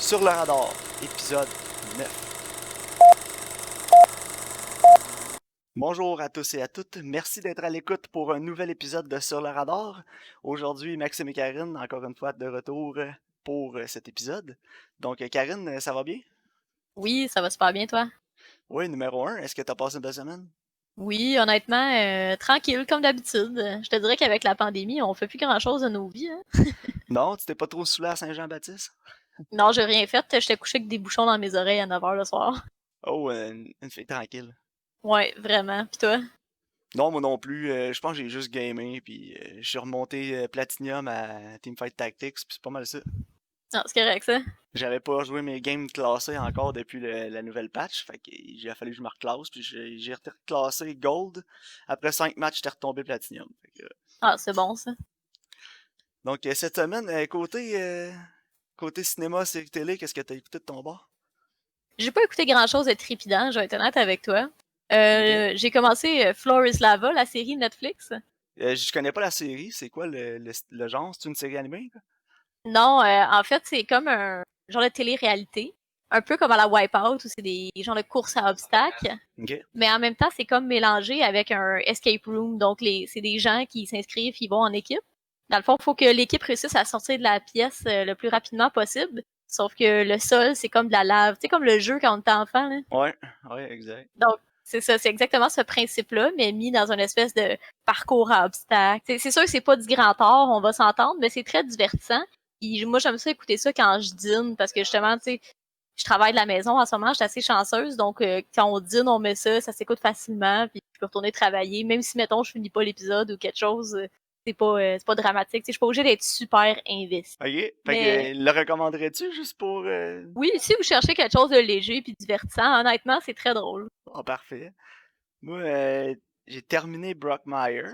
Sur le radar, épisode 9. Bonjour à tous et à toutes, merci d'être à l'écoute pour un nouvel épisode de Sur le radar. Aujourd'hui, Maxime et Karine, encore une fois, de retour pour cet épisode. Donc, Karine, ça va bien? Oui, ça va super bien, toi? Oui, numéro 1, est-ce que t'as passé une belle semaine? Oui, honnêtement, tranquille, comme d'habitude. Je te dirais qu'avec la pandémie, on fait plus grand-chose de nos vies, hein. Non, tu t'es pas trop saoulé à Saint-Jean-Baptiste? Non, j'ai rien fait. J'étais couché avec des bouchons dans mes oreilles à 9h le soir. Oh, une fille tranquille. Ouais, vraiment. Pis toi? Non, moi non plus, je pense que j'ai juste gamé, puis je suis remonté Platinum à Teamfight Tactics, puis c'est pas mal ça. Non, c'est correct, ça. J'avais pas joué mes games classés encore depuis la nouvelle patch, fait que il a fallu que je me reclasse, puis j'ai reclassé Gold. Après 5 matchs, j'étais retombé Platinum. Ah, c'est bon, ça. Donc cette semaine, côté cinéma, série télé, qu'est-ce que t'as écouté de ton bord? J'ai pas écouté grand-chose de trépidant, je vais être honnête avec toi. Ok. J'ai commencé Floor is Lava, la série Netflix. Je connais pas la série, c'est quoi le genre? C'est une série animée, quoi? Non, en fait, c'est comme un genre de télé-réalité. Un peu comme à la Wipeout, où c'est des genres de courses à obstacles. Ok. Mais en même temps, c'est comme mélangé avec un escape room. Donc, c'est des gens qui s'inscrivent, ils vont en équipe. Dans le fond, il faut que l'équipe réussisse à sortir de la pièce le plus rapidement possible. Sauf que le sol, c'est comme de la lave. Tu sais, comme le jeu quand on était enfant, là. Ouais, ouais, exact. Donc, c'est ça, c'est exactement ce principe-là, mais mis dans une espèce de parcours à obstacles. C'est sûr que c'est pas du grand art, on va s'entendre, mais c'est très divertissant. Puis moi, j'aime ça écouter ça quand je dîne, parce que justement, tu sais, je travaille de la maison en ce moment, je suis assez chanceuse, donc quand on dîne, on met ça s'écoute facilement, puis je peux retourner travailler, même si, mettons, je finis pas l'épisode ou quelque chose, c'est pas dramatique. Tu sais, je suis pas obligée d'être super investie. Ok, fait Mais que le recommanderais-tu juste pour... oui, si vous cherchez quelque chose de léger puis divertissant, honnêtement, c'est très drôle. Oh, parfait. Moi, j'ai terminé Brockmire.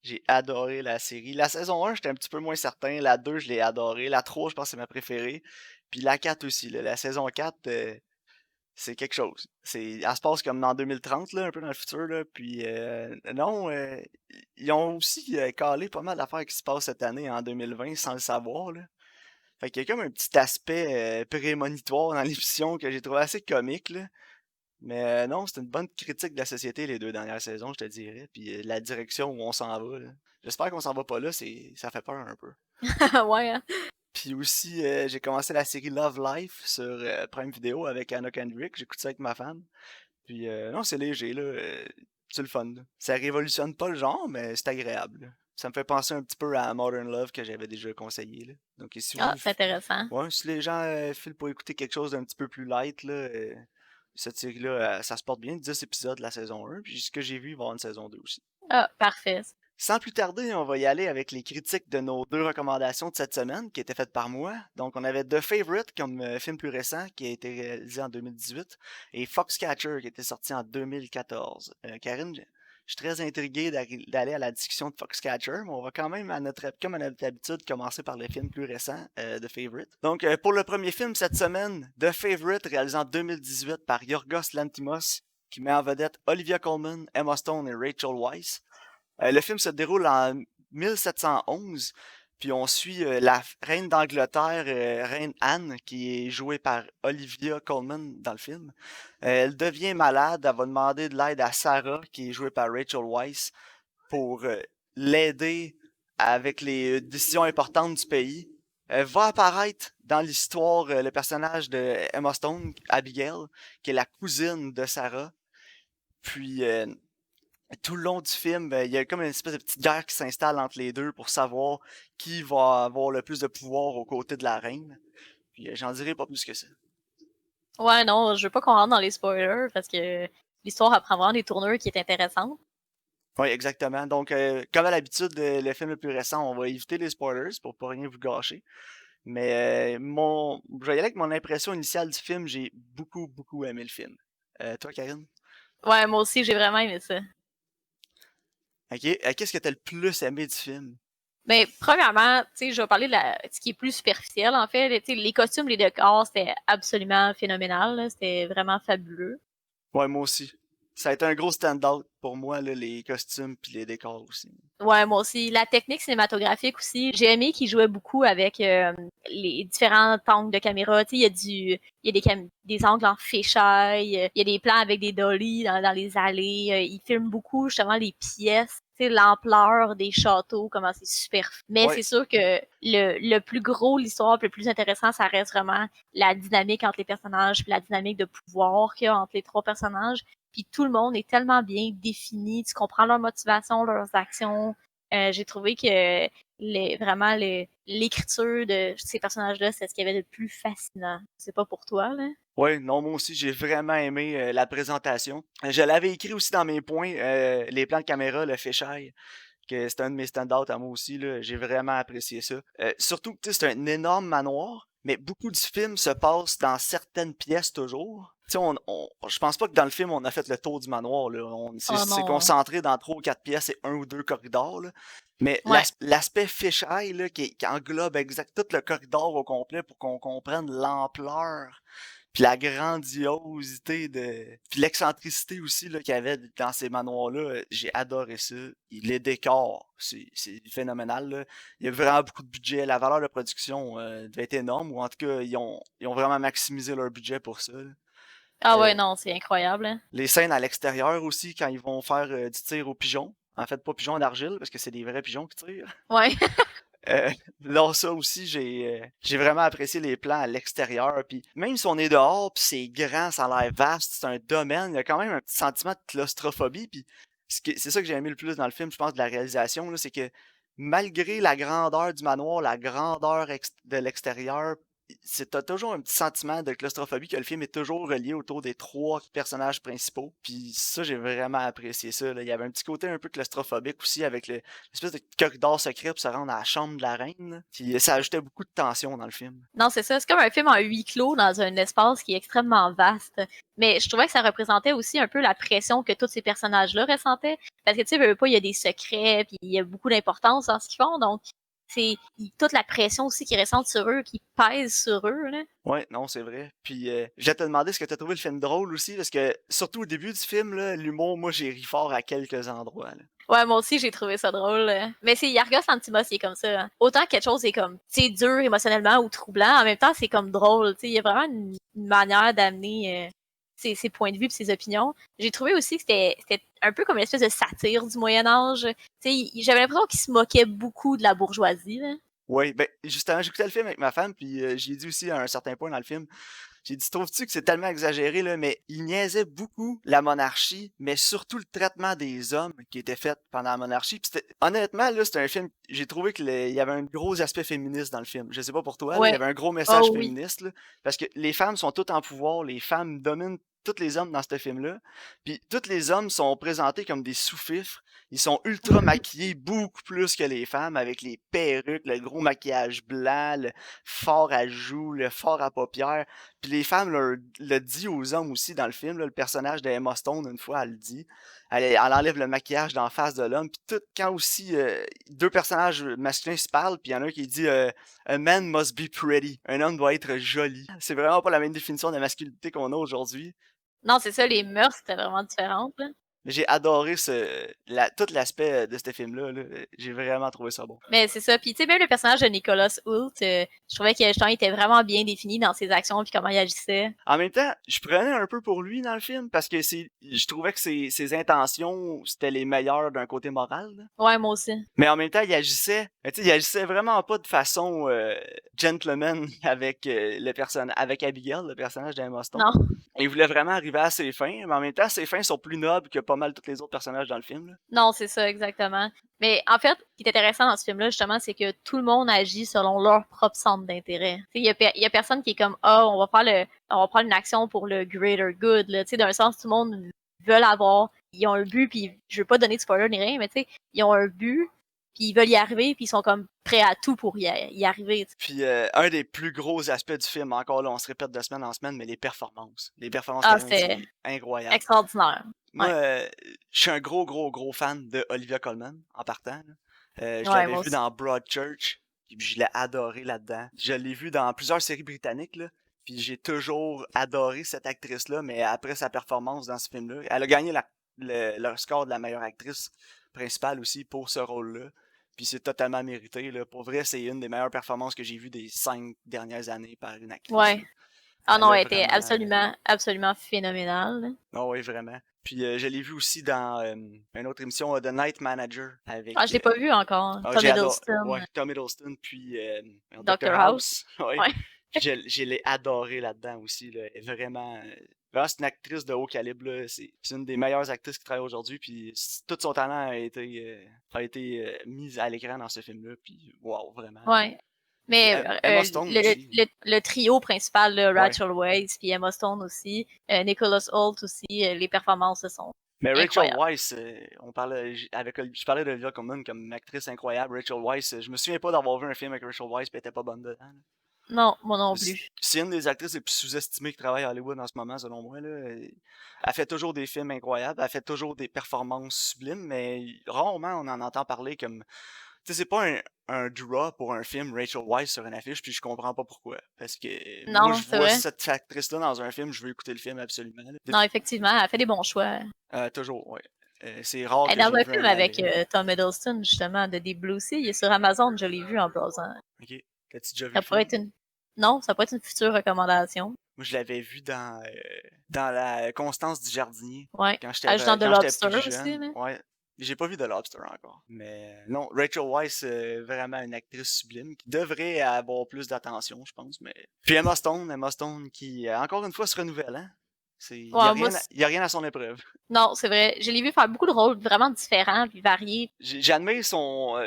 J'ai adoré la série. La saison 1, j'étais un petit peu moins certain. La 2, je l'ai adoré. La 3, je pense que c'est ma préférée. Puis la 4 aussi. Là. La saison 4, c'est quelque chose. Elle se passe comme dans 2030, là, un peu dans le futur. Là. Puis non, ils ont aussi calé pas mal d'affaires qui se passent cette année en 2020 sans le savoir. Là. Fait qu'il y a comme un petit aspect prémonitoire dans l'émission que j'ai trouvé assez comique. Là. Mais non, c'est une bonne critique de la société les 2 dernières saisons, je te dirais. Puis la direction où on s'en va, là. J'espère qu'on s'en va pas là, ça fait peur un peu. Ouais, hein. Puis aussi, j'ai commencé la série Love Life sur Prime Video avec Anna Kendrick. J'écoute ça avec ma femme. Puis non, c'est léger, là. C'est le fun, là. Ça révolutionne pas le genre, mais c'est agréable, là. Ça me fait penser un petit peu à Modern Love que j'avais déjà conseillé, là. Donc, si Ah, vous... c'est intéressant. Ouais, si les gens filent pour écouter quelque chose d'un petit peu plus light, là, cette série-là, ça se porte bien. 10 épisodes la saison 1, puis ce que j'ai vu, il va y avoir une saison 2 aussi. Ah, parfait. Sans plus tarder, on va y aller avec les critiques de nos 2 recommandations de cette semaine, qui étaient faites par moi. Donc, on avait The Favorite comme film plus récent, qui a été réalisé en 2018, et Foxcatcher, qui était sorti en 2014. Karine, je suis très intrigué d'aller à la discussion de Foxcatcher, mais on va quand même, comme à notre habitude, commencer par le film plus récent, The Favorite. Donc, pour le premier film cette semaine, The Favorite, réalisé en 2018 par Yorgos Lanthimos, qui met en vedette Olivia Colman, Emma Stone et Rachel Weisz. Le film se déroule en 1711, puis on suit la reine d'Angleterre, reine Anne, qui est jouée par Olivia Colman dans le film. Elle devient malade, elle va demander de l'aide à Sarah, qui est jouée par Rachel Weisz, pour l'aider avec les décisions importantes du pays. Va apparaître dans l'histoire le personnage de Emma Stone, Abigail, qui est la cousine de Sarah. Puis tout le long du film, il y a comme une espèce de petite guerre qui s'installe entre les deux pour savoir qui va avoir le plus de pouvoir aux côtés de la reine. Puis j'en dirai pas plus que ça. Ouais, non, je veux pas qu'on rentre dans les spoilers parce que l'histoire apprend vraiment des tournures qui est intéressante. Oui, exactement. Donc, comme à l'habitude, le film le plus récent, on va éviter les spoilers pour pas rien vous gâcher. Mais je vais y aller avec mon impression initiale du film. J'ai beaucoup, beaucoup aimé le film. Toi, Karine? Ouais, moi aussi, j'ai vraiment aimé ça. Ok. Qu'est-ce que t'as le plus aimé du film? Mais premièrement, tu sais, je vais parler de ce qui est plus superficiel, en fait. Tu sais, les costumes, les décors, c'était absolument phénoménal, là. C'était vraiment fabuleux. Ouais, moi aussi. Ça a été un gros stand-out pour moi, là, les costumes puis les décors aussi. Ouais, moi aussi. La technique cinématographique aussi. J'ai aimé qu'il jouait beaucoup avec les différents angles de caméra. Tu sais, il y a des angles en fisheye, il y a des plans avec des dollies dans les allées. Il filme beaucoup justement les pièces. Tu sais, l'ampleur des châteaux, comment c'est super. Mais Ouais, c'est sûr que le plus gros, l'histoire, le plus intéressant, ça reste vraiment la dynamique entre les personnages, puis la dynamique de pouvoir qu'il y a entre les trois personnages. Puis tout le monde est tellement bien défini, tu comprends leur motivation, leurs actions. J'ai trouvé que vraiment l'écriture de ces personnages-là, c'est ce qu'il y avait de plus fascinant. C'est pas pour toi, là? ouais, non, moi aussi, j'ai vraiment aimé la présentation. Je l'avais écrit aussi dans mes points, les plans de caméra, le fisheye, que c'est un de mes stand-out à moi aussi, là. J'ai vraiment apprécié ça. Surtout, tu sais, c'est un énorme manoir, mais beaucoup du film se passe dans certaines pièces toujours. Tu sais, je pense pas que dans le film, on a fait le tour du manoir, là. Oh C'est non. concentré dans 3 ou 4 pièces et un ou deux corridors, là. Mais Ouais. l'aspect fisheye, là, qui englobe exact tout le corridor au complet pour qu'on comprenne l'ampleur puis la grandiosité puis l'excentricité aussi là, qu'il y avait dans ces manoirs-là, j'ai adoré ça. Les décors, c'est phénoménal, là. Il y a vraiment beaucoup de budget. La valeur de production devait être énorme, ou en tout cas, ils ont vraiment maximisé leur budget pour ça, là. Ah Euh, ouais, non, c'est incroyable, hein. les scènes à l'extérieur aussi, quand ils vont faire du tir aux pigeons. En fait, pas pigeons d'argile, parce que c'est des vrais pigeons qui tirent. Ouais. Euh, Là, ça aussi, j'ai vraiment apprécié les plans à l'extérieur. Puis même si on est dehors, puis c'est grand, ça a l'air vaste, c'est un domaine, il y a quand même un petit sentiment de claustrophobie. Puis c'est ça que j'ai aimé le plus dans le film, je pense, de la réalisation, là, c'est que malgré la grandeur du manoir, la grandeur de l'extérieur, t'as toujours un petit sentiment de claustrophobie que le film est toujours relié autour des 3 personnages principaux. Puis ça, j'ai vraiment apprécié ça, là. Il y avait un petit côté un peu claustrophobique aussi avec l'espèce de corridor secret pour se rendre à la chambre de la reine, là. Puis ça ajoutait beaucoup de tension dans le film. Non, c'est ça. C'est comme un film en huis clos dans un espace qui est extrêmement vaste. Mais je trouvais que ça représentait aussi un peu la pression que tous ces personnages-là ressentaient. Parce que tu sais, veux pas, il y a des secrets, puis il y a beaucoup d'importance dans ce qu'ils font. Donc, c'est toute la pression aussi qui ressentent sur eux, qui pèse sur eux, là. Ouais, non, c'est vrai. Puis je vais te demander ce que t'as trouvé le film drôle aussi, parce que surtout au début du film, là, l'humour, moi j'ai ri fort à quelques endroits, là. Ouais, moi aussi, j'ai trouvé ça drôle. Mais c'est Yargos Lanthimos, il est comme ça, hein. Autant quelque chose est comme, tu sais, dur émotionnellement ou troublant, en même temps, c'est comme drôle. Tu sais, il y a vraiment une manière d'amener ses points de vue et ses opinions. J'ai trouvé aussi que c'était un peu comme une espèce de satire du Moyen Âge. Tu sais, j'avais l'impression qu'il se moquait beaucoup de la bourgeoisie, là. Ouais, ben justement, j'écoutais le film avec ma femme, puis j'ai dit aussi à un certain point dans le film, j'ai dit, trouves-tu que c'est tellement exagéré, là, mais il niaisait beaucoup la monarchie, mais surtout le traitement des hommes qui était fait pendant la monarchie. Puis honnêtement, là, c'était un film, j'ai trouvé qu'il y avait un gros aspect féministe dans le film. Je sais pas pour toi, là, il y Ouais. avait un gros message Oh oui. féministe, là, parce que les femmes sont toutes en pouvoir, les femmes dominent tous les hommes dans ce film-là. Puis tous les hommes sont présentés comme des sous-fifres. Ils sont ultra maquillés, beaucoup plus que les femmes, avec les perruques, le gros maquillage blanc, le fort à joues, le fort à paupières. Puis les femmes le dit aux hommes aussi dans le film. Là, le personnage d'Emma Stone, une fois, elle le dit. Elle enlève le maquillage d'en face de l'homme. Puis tout, quand aussi deux personnages masculins se parlent, puis il y en a un qui dit A man must be pretty. Un homme doit être joli. C'est vraiment pas la même définition de la masculinité qu'on a aujourd'hui. Non, c'est ça, les mœurs, c'était vraiment différentes, là. Mais j'ai adoré tout l'aspect de ce film-là, là. J'ai vraiment trouvé ça bon. Mais c'est ça. Puis tu sais, même le personnage de Nicolas Hoult, je trouvais que justement, il était vraiment bien défini dans ses actions puis comment il agissait. En même temps, je prenais un peu pour lui dans le film parce que je trouvais que ses intentions, c'était les meilleures d'un côté moral, là. Ouais, moi aussi. Mais en même temps, tu sais, il agissait vraiment pas de façon gentleman avec avec Abigail, le personnage d'Emma Stone. Non. Il voulait vraiment arriver à ses fins, mais en même temps, ses fins sont plus nobles que pas mal tous les autres personnages dans le film, là. Non, c'est ça, exactement. Mais en fait, ce qui est intéressant dans ce film-là, justement, c'est que tout le monde agit selon leur propre centre d'intérêt. Tu sais, il y a personne qui est comme, ah, on va prendre une action pour le greater good, là. Tu sais, d'un sens, tout le monde veut l'avoir. Ils ont un but, puis je veux pas donner de spoiler ni rien, mais tu sais, ils ont un but, puis ils veulent y arriver, puis ils sont comme prêts à tout pour y arriver, tu sais. Puis un des plus gros aspects du film, encore là, on se répète de semaine en semaine, mais les performances. Les performances Ah, qu'elle a, c'est c'est incroyable. extraordinaire. Moi, Ouais. je suis un gros fan de Olivia Colman, en partant, là. Je Ouais, l'avais moi vu aussi. dans Broadchurch, puis je l'ai adoré là-dedans. Je l'ai vu dans plusieurs séries britanniques, là. Puis j'ai toujours adoré cette actrice-là, mais après sa performance dans ce film-là, elle a gagné le score de la meilleure actrice principale aussi pour ce rôle-là. Puis c'est totalement mérité, là. Pour vrai, c'est une des meilleures performances que j'ai vues des 5 dernières années par une actrice, Ouais. là. Ah Elle non, a elle était vraiment... absolument phénoménale. Non, oui, vraiment. Puis je l'ai vu aussi dans une autre émission, The Night Manager, Ah, avec... je l'ai pas vu encore. Tom j'ai adoré... Hiddleston, Ouais, Tom Hiddleston, puis Dr. Dr. House. House. Ouais. Ouais. Puis je l'ai adoré là-dedans aussi, là. Elle est vraiment... vraiment, c'est une actrice de haut calibre, là. C'est une des meilleures actrices qui travaille aujourd'hui, puis tout son talent a été mis à l'écran dans ce film-là, puis wow, vraiment. Ouais. Puis Mais Emma Stone aussi. le trio principal, là, Ouais. Rachel Weisz, puis Emma Stone aussi, Nicholas Hoult aussi, les performances sont Mais Rachel incroyables. Weisz, je parlais de Olivia Colman comme une actrice incroyable. Rachel Weisz, je me souviens pas d'avoir vu un film avec Rachel Weisz, puis elle était pas bonne dedans, là. Non, moi non plus. C'est une des actrices les plus sous-estimées qui travaille à Hollywood en ce moment, selon moi, là. Elle fait toujours des films incroyables, elle fait toujours des performances sublimes, mais rarement on en entend parler comme... Tu sais, c'est pas un draw pour un film Rachel Weisz sur une affiche, puis je comprends pas pourquoi. Parce que moi, Non, je c'est vois vrai. cette actrice-là dans un film, je veux écouter le film absolument, là. Non, effectivement, elle fait des bons choix. Toujours, ouais. C'est rare Elle que est dans j'ai un vu un film avec mauvais. Tom Hiddleston, justement, de Deep Blue Sea. Il est sur Amazon, je l'ai vu en browsant. Ok. T'as-tu déjà vu Ça le pourrait film? être une... Non, ça pourrait être une future recommandation. Moi, je l'avais vu dans la Constance du Jardinier, Ouais. Elle joue dans The quand j'étais plus Lobster aussi, jeune. là. Ouais. J'ai pas vu The Lobster encore. Mais non, Rachel Weisz, vraiment une actrice sublime qui devrait avoir plus d'attention, je pense. Mais... Puis Emma Stone qui, encore une fois, se renouvelle, hein? Il y a Ouais, rien, y a rien à son épreuve. non, c'est vrai. Je l'ai vu faire beaucoup de rôles vraiment différents puis variés. J'admire son,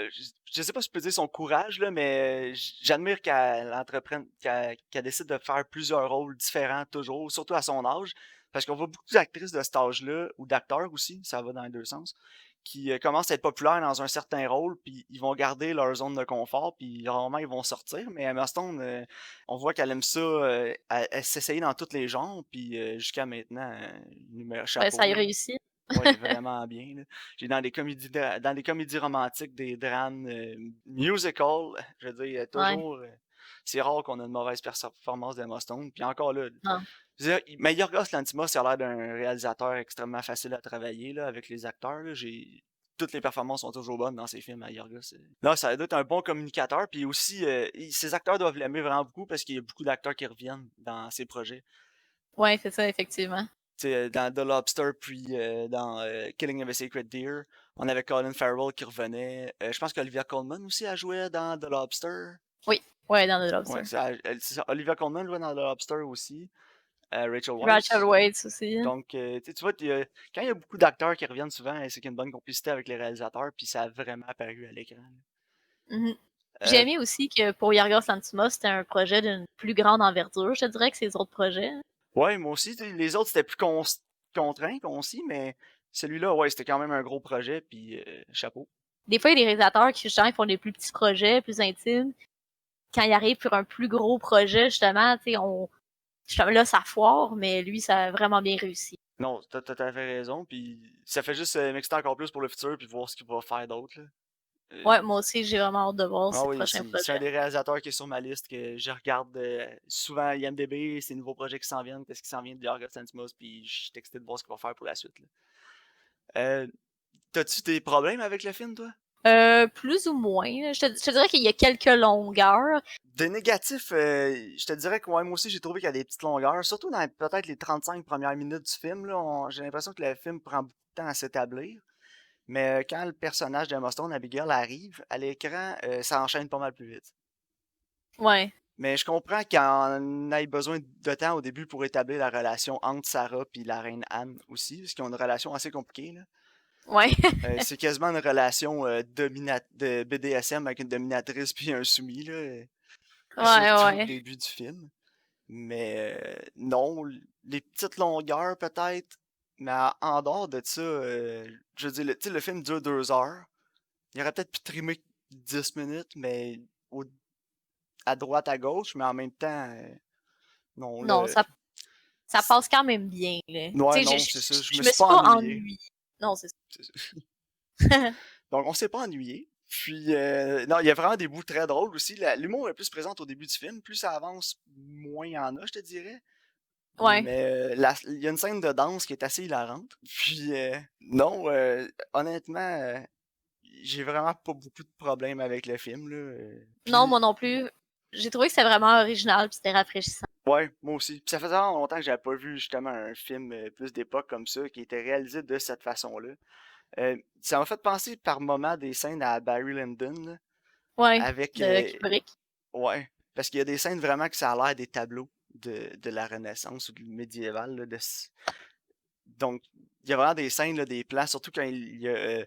je sais pas si je peux dire son courage, là, mais j'admire qu'elle entreprenne, qu'elle décide de faire plusieurs rôles différents toujours, surtout à son âge. Parce qu'on voit beaucoup d'actrices de cet âge-là, ou d'acteurs aussi, ça va dans les deux sens, qui commencent à être populaires dans un certain rôle, puis ils vont garder leur zone de confort, puis rarement ils vont sortir. Mais Emma Stone, on voit qu'elle aime ça, elle s'essaye dans tous les genres, puis jusqu'à maintenant, Ben, chapeau, ça y là. réussit. Ouais, vraiment bien, là. J'ai dans des comédies romantiques, des drames, musical, je veux dire, il y a Ouais, toujours, c'est rare qu'on a une mauvaise performance d'Emma Stone. Puis encore là, non. je veux dire, mais Yorgos Lanthimos, ça a l'air d'un réalisateur extrêmement facile à travailler là, avec les acteurs, là. Toutes les performances sont toujours bonnes dans ses films à Yorgos. Là, ça doit être un bon communicateur. Puis aussi, ses acteurs doivent l'aimer vraiment beaucoup parce qu'il y a beaucoup d'acteurs qui reviennent dans ses projets. Ouais, c'est ça, effectivement. Tu sais, dans The Lobster, puis dans Killing of a Sacred Deer, on avait Colin Farrell qui revenait. Je pense qu'Olivia Colman aussi a joué dans The Lobster. Oui, ouais, dans The Ouais, Lobster. c'est ça. Olivia Colman jouait dans The Lobster aussi. Rachel Rachel Weisz. Weisz aussi. Donc, tu vois, quand il y a beaucoup d'acteurs qui reviennent souvent, c'est qu'il y a une bonne complicité avec les réalisateurs, puis ça a vraiment apparu à l'écran. Mhm. J'ai Euh, aimé aussi que pour Yorgos Lanthimos, c'était un projet d'une plus grande envergure, je dirais, que ses autres projets. ouais, moi aussi, les autres c'était plus contraint, concis, mais celui-là, ouais, c'était quand même un gros projet, puis chapeau. Des fois, il y a des réalisateurs qui, justement, font des plus petits projets, plus intimes. Quand ils arrivent pour un plus gros projet, justement, tu sais, là, ça foire, mais lui, ça a vraiment bien réussi. Non, t'as tout à fait raison, puis ça fait juste m'exciter encore plus pour le futur, puis voir ce qu'il va faire d'autre, là. Ouais, moi aussi, j'ai vraiment hâte de voir Ah ses oui, prochains c'est un projets. des réalisateurs qui est sur ma liste, que je regarde souvent IMDb, ces nouveaux projets qui s'en viennent, qu'est-ce qui s'en vient de Yorgos Lanthimos, puis je suis excité de voir ce qu'il va faire pour la suite, là. Euh, T'as-tu des problèmes avec le film, toi? Plus ou moins. Je te dirais qu'il y a quelques longueurs. De négatif, je te dirais que ouais, moi aussi j'ai trouvé qu'il y a des petites longueurs, surtout dans peut-être les 35 premières minutes du film, là, j'ai l'impression que le film prend beaucoup de temps à s'établir. Mais quand le personnage d'Emma Stone, Abigail, arrive à l'écran, ça enchaîne pas mal plus vite. Ouais. Mais je comprends qu'on ait besoin de temps au début pour établir la relation entre Sarah et la reine Anne aussi, parce qu'ils ont une relation assez compliquée, là. Ouais. C'est quasiment une relation de BDSM avec une dominatrice puis un soumis, là, Ouais, surtout au ouais. début du film. Mais non, les petites longueurs peut-être, mais en dehors de ça, je veux dire, tu sais, le film dure 2 heures. Il aurait peut-être pu trimer 10 minutes, mais à droite, à gauche, mais en même temps, non, Non, ça passe quand même bien, là. ouais, Tu sais, non, c'est ça. Je me je me suis suis pas pas ennuyé. ennuyée. Non, c'est ça. Donc, on s'est pas ennuyé. Puis, non, il y a vraiment des bouts très drôles aussi. L'humour est plus présent au début du film. Plus ça avance, moins il y en a, je te dirais. Ouais. Mais il y a une scène de danse qui est assez hilarante. Puis, non, honnêtement, j'ai vraiment pas beaucoup de problèmes avec le film, là. Non, Puis, moi non plus. J'ai trouvé que c'était vraiment original puis c'était rafraîchissant. ouais, moi aussi. Puis ça faisait vraiment longtemps que j'avais pas vu justement un film plus d'époque comme ça, qui était réalisé de cette façon-là. Ça m'a fait penser par moments des scènes à Barry Lyndon, là, Ouais, avec... de Kubrick. ouais, parce qu'il y a des scènes vraiment que ça a l'air des tableaux de la Renaissance ou du médiéval. Là, donc, il y a vraiment des scènes, là, des plans, surtout quand il y a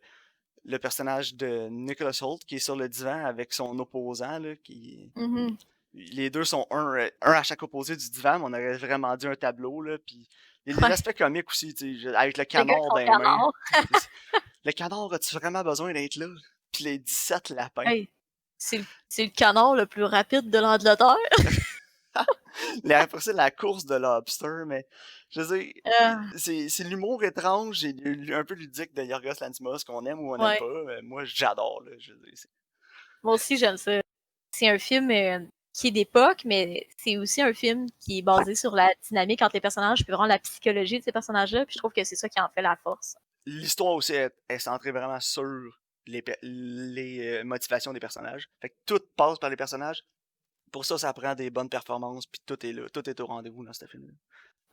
le personnage de Nicholas Hoult qui est sur le divan avec son opposant, là, qui... Mhm. Les deux sont un à chaque opposé du divan, mais on aurait vraiment dit un tableau, là, puis les Ouais, aspects comiques aussi, tu sais, avec le le gars avec canard son dans les mains. canard. Le canard, as-tu vraiment besoin d'être là? Puis les 17 lapins. Hey, c'est le canard le plus rapide de l'Angleterre. Après ça, la course de lobster, mais je veux dire, Euh, c'est l'humour étrange et un peu ludique de Yorgos Lanthimos qu'on aime ou on n'aime ouais. pas. Moi, j'adore, là, je veux dire, Moi aussi, j'aime ça. C'est un film qui est d'époque, mais c'est aussi un film qui est basé sur la dynamique entre les personnages, puis vraiment la psychologie de ces personnages-là. Puis je trouve que c'est ça qui en fait la force. l'histoire aussi est centrée vraiment sur les motivations des personnages. Fait que tout passe par les personnages. Pour ça, ça prend des bonnes performances, puis tout est là, tout est au rendez-vous dans ce film-là.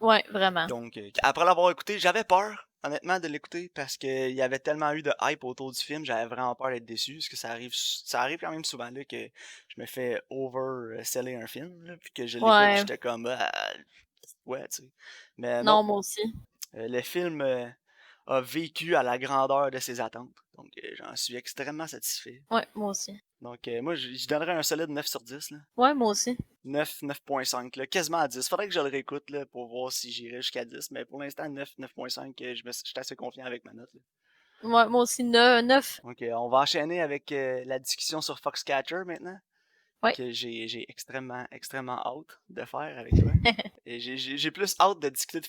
Ouais, vraiment. Donc, après l'avoir écouté, j'avais peur, honnêtement, de l'écouter parce qu'il y avait tellement eu de hype autour du film, j'avais vraiment peur d'être déçu. Parce que ça arrive quand même souvent là que je me fais over-seller un film, là, puis que je l'écoute, puis Ouais. j'étais comme, ah, ouais, tu sais. Mais non, Non, moi aussi. le film a vécu à la grandeur de ses attentes. Donc, j'en suis extrêmement satisfait. Ouais, moi aussi. Donc, moi, je donnerais un solide 9 sur 10, là. Ouais, moi aussi. 9, 9.5, là, quasiment à 10. Faudrait que je le réécoute là, pour voir si j'irai jusqu'à 10, mais pour l'instant, 9, 9.5, je suis assez confiant avec ma note. Là. Ouais, moi aussi, 9. Donc, on va enchaîner avec la discussion sur Foxcatcher maintenant, Ouais. que j'ai extrêmement, extrêmement hâte de faire avec toi. Et j'ai plus hâte de discuter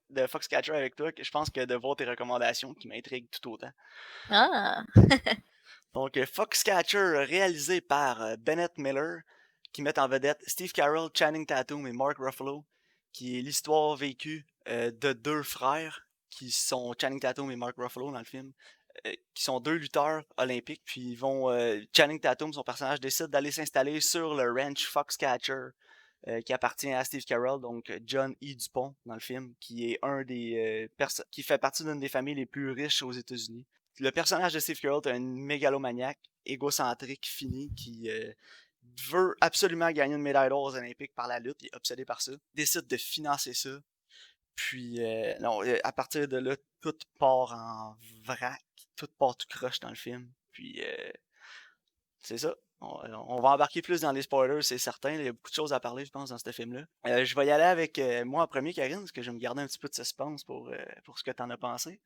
de Foxcatcher avec toi que je pense que de voir tes recommandations qui m'intriguent tout autant. Ah. Donc, Foxcatcher, réalisé par Bennett Miller, qui met en vedette Steve Carell, Channing Tatum et Mark Ruffalo, qui est l'histoire vécue de deux frères, qui sont Channing Tatum et Mark Ruffalo dans le film, qui sont deux lutteurs olympiques, puis ils vont, Channing Tatum, son personnage, décide d'aller s'installer sur le ranch Foxcatcher, qui appartient à Steve Carell, donc John E. Dupont dans le film, qui est un des qui fait partie d'une des familles les plus riches aux États-Unis. Le personnage de Steve Carell est un mégalomaniaque, égocentrique, fini, qui veut absolument gagner une médaille d'or aux Olympiques par la lutte, il est obsédé par ça, décide de financer ça, puis non, à partir de là, tout part en vrac, tout part tout croche dans le film, puis c'est ça. On va embarquer plus dans les spoilers, c'est certain. Il y a beaucoup de choses à parler, je pense, dans ce film-là. Je vais y aller avec moi en premier, Karine, parce que je vais me garder un petit peu de suspense pour ce que t'en as pensé.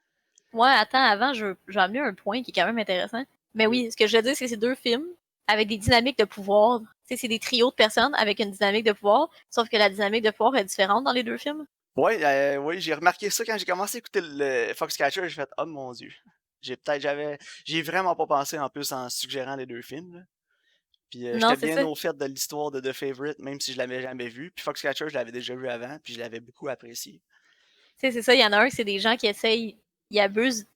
Ouais, attends, avant, je vais amener un point qui est quand même intéressant. Mais Oui. oui, ce que je veux dire, c'est que c'est deux films avec des dynamiques de pouvoir. Tu sais, c'est des trios de personnes avec une dynamique de pouvoir, sauf que la dynamique de pouvoir est différente dans les deux films. Oui, j'ai remarqué ça quand j'ai commencé à écouter le Foxcatcher, j'ai fait oh mon dieu. J'ai vraiment pas pensé en plus en suggérant les deux films. Là. Puis Non, j'étais c'est bien ça. au fait de l'histoire de The Favorite, même si je l'avais jamais vu. Puis Foxcatcher, je l'avais déjà vu avant, puis je l'avais beaucoup apprécié. Tu sais, c'est ça, il y en a un, c'est des gens qui essayent, ils abusent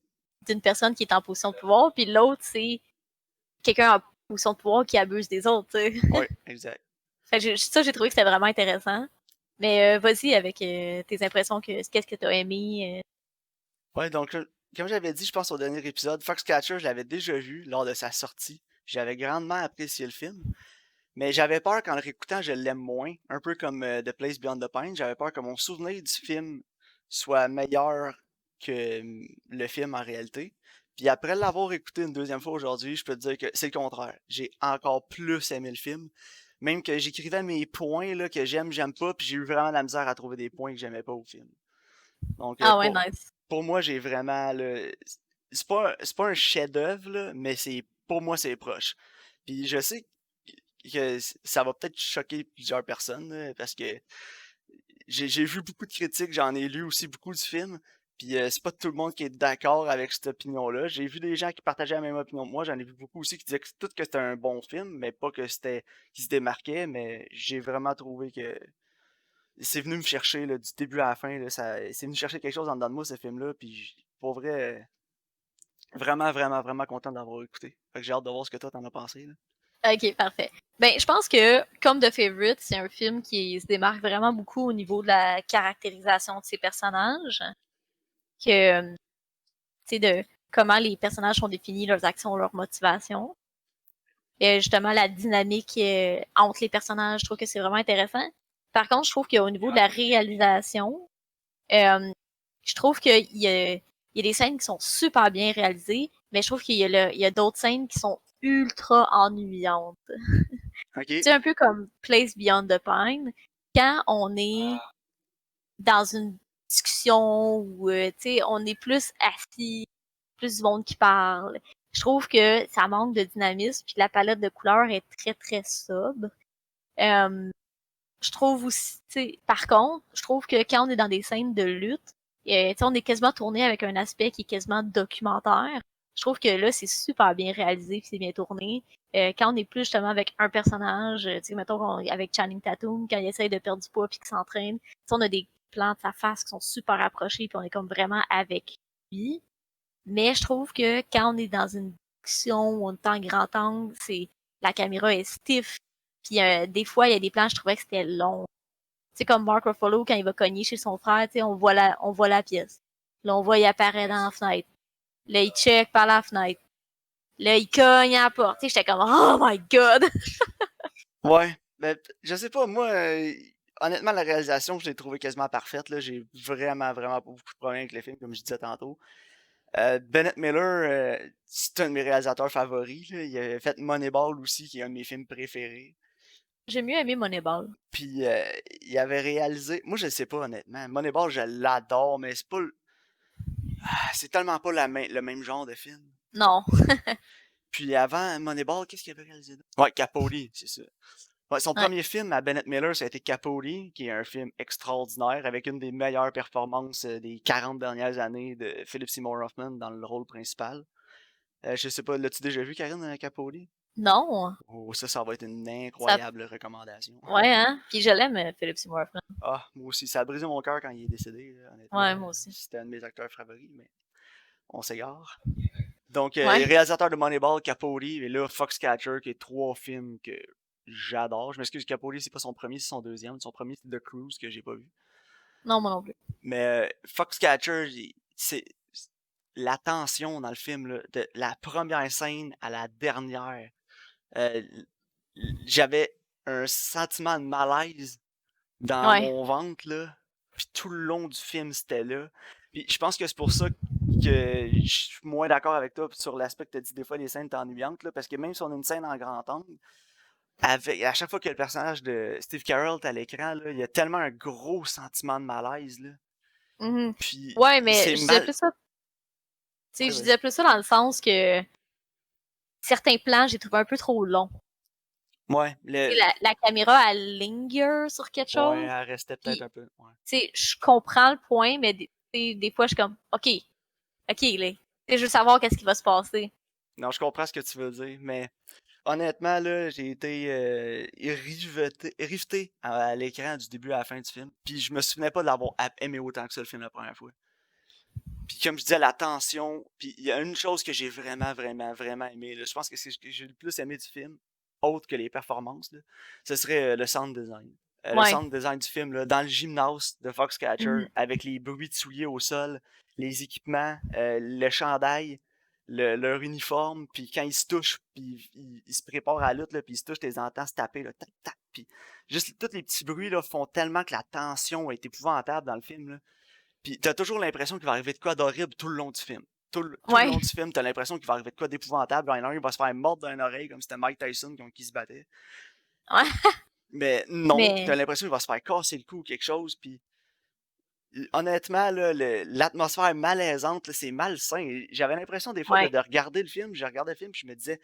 d'une personne qui est en position de pouvoir, puis l'autre, c'est quelqu'un en position de pouvoir qui abuse des autres, tu sais. Oui, exact. Fait que ça, j'ai trouvé que c'était vraiment intéressant. Mais vas-y avec tes impressions, qu'est-ce que t'as aimé. Ouais, donc, comme j'avais dit, je pense au dernier épisode, Foxcatcher, je l'avais déjà vu lors de sa sortie. J'avais grandement apprécié le film, mais j'avais peur qu'en le réécoutant, je l'aime moins. Un peu comme The Place Beyond the Pines, j'avais peur que mon souvenir du film soit meilleur que le film en réalité. Puis après l'avoir écouté une deuxième fois aujourd'hui, je peux te dire que c'est le contraire. J'ai encore plus aimé le film. Même que j'écrivais mes points là, que j'aime pas, puis j'ai eu vraiment la misère à trouver des points que j'aimais pas au film. Donc, Ah ouais, nice. pour moi, j'ai vraiment le. C'est pas un chef-d'œuvre, là, mais pour moi, c'est proche. Puis je sais que ça va peut-être choquer plusieurs personnes, là, parce que j'ai vu beaucoup de critiques, j'en ai lu aussi beaucoup du film. Puis c'est pas tout le monde qui est d'accord avec cette opinion-là. J'ai vu des gens qui partageaient la même opinion que moi. J'en ai vu beaucoup aussi qui disaient que c'était un bon film, mais pas que c'était qui se démarquait. Mais j'ai vraiment trouvé que c'est venu me chercher là, du début à la fin. Là, c'est venu chercher quelque chose en dedans de moi, ce film-là. Puis pour vrai, vraiment, vraiment, vraiment content d'avoir écouté. Fait que j'ai hâte de voir ce que toi t'en as pensé. Là. Ok, parfait. Ben, je pense que, comme The Favorite, c'est un film qui se démarque vraiment beaucoup au niveau de la caractérisation de ses personnages. Que, tu sais, de comment les personnages sont définis, leurs actions, leurs motivations. Et justement, la dynamique entre les personnages, je trouve que c'est vraiment intéressant. Par contre, je trouve qu'au niveau de la réalisation, euh, je trouve qu'il y a des scènes qui sont super bien réalisées, mais je trouve il y a d'autres scènes qui sont ultra ennuyantes. Ok. C'est un peu comme Place Beyond the Pine. Quand on est dans une discussion où on est plus assis, plus du monde qui parle, je trouve que ça manque de dynamisme, puis la palette de couleurs est très, très sobre. Euh, je trouve aussi, par contre, je trouve que quand on est dans des scènes de lutte, on est quasiment tourné avec un aspect qui est quasiment documentaire. Je trouve que là, c'est super bien réalisé puis c'est bien tourné. Quand on est plus justement avec un personnage, mettons avec Channing Tatum, quand il essaye de perdre du poids puis qu'il s'entraîne, on a des plans de sa face qui sont super approchés puis on est comme vraiment avec lui. Mais je trouve que quand on est dans une discussion où on est en grand angle, la caméra est stiff. Puis des fois, il y a des plans, je trouvais que c'était long. C'est comme Mark Ruffalo quand il va cogner chez son frère, on voit la pièce. Là, on voit il apparaît dans la fenêtre. Là, il check par la fenêtre. Là, il cogne à la porte. J'étais comme oh my god. Ouais. Ben, je sais pas, moi, honnêtement, la réalisation, je l'ai trouvée quasiment parfaite. Là. J'ai vraiment, vraiment pas beaucoup de problèmes avec le film, comme je disais tantôt. Bennett Miller, c'est un de mes réalisateurs favoris. Là. Il a fait Moneyball aussi, qui est un de mes films préférés. J'ai mieux aimé Moneyball. Puis il avait réalisé. Moi, je sais pas, honnêtement. Moneyball, je l'adore, mais c'est pas. C'est tellement pas le même genre de film. Non. Puis avant Moneyball, qu'est-ce qu'il avait réalisé d'autre? Ouais, Capote, c'est ça. Ouais, son Ouais. premier film à Bennett Miller, ça a été Capote, qui est un film extraordinaire avec une des meilleures performances des 40 dernières années de Philip Seymour Hoffman dans le rôle principal. Je sais pas, l'as-tu déjà vu, Karine, Capote? Non. Oh, ça va être une Ça... incroyable recommandation. Ouais, hein? Puis je l'aime, Philip Seymour Hoffman. Ah, moi aussi, ça a brisé mon cœur quand il est décédé, là, honnêtement. Ouais, moi aussi. C'était un de mes acteurs favoris, mais on s'égare. Donc, Ouais. réalisateur de Moneyball, Capote, et là, Foxcatcher, qui est trois films que j'adore. Je m'excuse, Capote, c'est pas son premier, c'est son deuxième. Son premier, c'est The Cruise, que j'ai pas vu. Non, moi non plus. Mais Foxcatcher, c'est la tension dans le film, là, de la première scène à la dernière. Euh, J'avais un sentiment de malaise dans Ouais. mon ventre, là. Puis tout le long du film, c'était là. Puis je pense que c'est pour ça que je suis moins d'accord avec toi sur l'aspect que tu as dit des fois les scènes t'ennuyantes, là. Parce que même si on a une scène en grand angle, à chaque fois que le personnage de Steve Carell est à l'écran, là, il y a tellement un gros sentiment de malaise, là. Mhm. Puis Ouais, mais c'est je disais mal. plus ça. Ouais, Je vas-y. disais plus ça dans le sens que certains plans, j'ai trouvé un peu trop longs. Ouais, La caméra, elle linger sur quelque ouais, chose. elle restait peut-être Puis, un peu. Ouais. je comprends le point, mais des fois, je suis comme, OK, là. Je veux savoir qu'est-ce qui va se passer. Non, je comprends ce que tu veux dire, mais honnêtement, là, j'ai été riveté à l'écran du début à la fin du film. Puis je me souvenais pas de l'avoir aimé autant que ça le film la première fois. Puis comme je disais, la tension. Puis il y a une chose que j'ai vraiment, vraiment, vraiment aimé. Là, je pense que c'est ce que j'ai le plus aimé du film, autre que les performances, là, ce serait le sound design. Le Ouais. sound design du film, là, dans le gymnase de Foxcatcher, Mhm. avec les bruits de souliers au sol, les équipements, le chandail, leur uniforme, puis quand ils se touchent, puis ils se préparent à la lutte, là, puis ils se touchent, tu les entends se taper, là, tac, tac, puis juste tous les petits bruits là, font tellement que la tension est épouvantable dans le film. Là. Puis t'as toujours l'impression qu'il va arriver de quoi d'horrible tout le long du film. Tout le Ouais. long du film, t'as l'impression qu'il va arriver de quoi d'épouvantable. Il va se faire mordre dans une oreille comme si c'était Mike Tyson qui se battait. Ouais. Mais non, Mais, t'as l'impression qu'il va se faire casser le cou ou quelque chose. Puis honnêtement, là, l'atmosphère malaisante, là, c'est malsain. J'avais l'impression des fois ouais. de regarder le film. Je regardais le film, puis je me disais,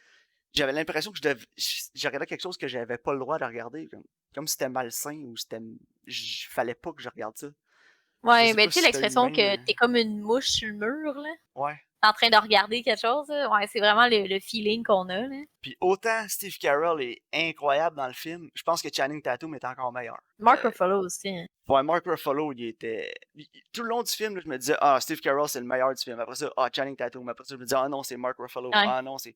j'avais l'impression que je regardais quelque chose que j'avais pas le droit de regarder. Comme si c'était malsain ou fallait pas que je regarde ça. Je Ouais, sais mais pas tu sais si c'était l'expression humain, que mais... t'es comme une mouche sur le mur, là, Ouais. en train de regarder quelque chose, là. Ouais, c'est vraiment le feeling qu'on a, là. Puis autant Steve Carell est incroyable dans le film, je pense que Channing Tatum est encore meilleur. Mark Ruffalo aussi, hein. Ouais, Mark Ruffalo, il était... Tout le long du film, là, je me disais, ah, Steve Carell, c'est le meilleur du film. Après ça, ah, Channing Tatum. Après ça, je me disais, ah non, c'est Mark Ruffalo. Ouais. Ah non, c'est...